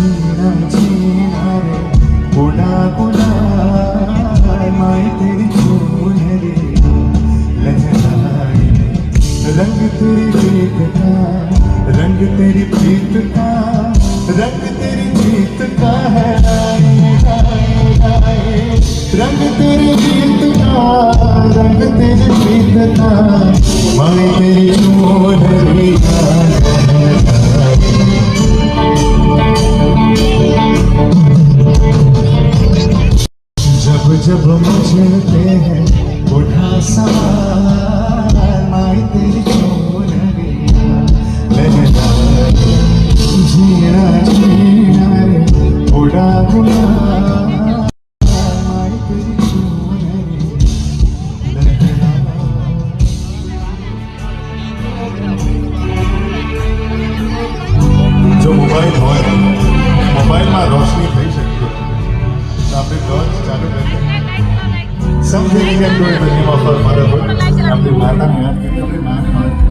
जीना जीना रे गुना गुना माए तेरी चुनरी लहराए रंग तेरी प्रीत का रंग तेरी प्रीत का रंग तेरी प्रीत का है राए राए राए रंग तेरी प्रीत का रंग तेरी प्रीत का माए तेरी चुनरी जब जब मुझे हैं उठा सवार माई तेरी चोनरी लहराए जीना जीना रे उड़ा उड़ा माई तेरी चोनरी लहराए। जो મોબાઈલમાં રોશની થઈ શકતી તો આપણે ટોર્ચ ચાલુ કરીએ something we can do in the name of our મધરહુડ આપણી માતાને યાદ કરી આપણે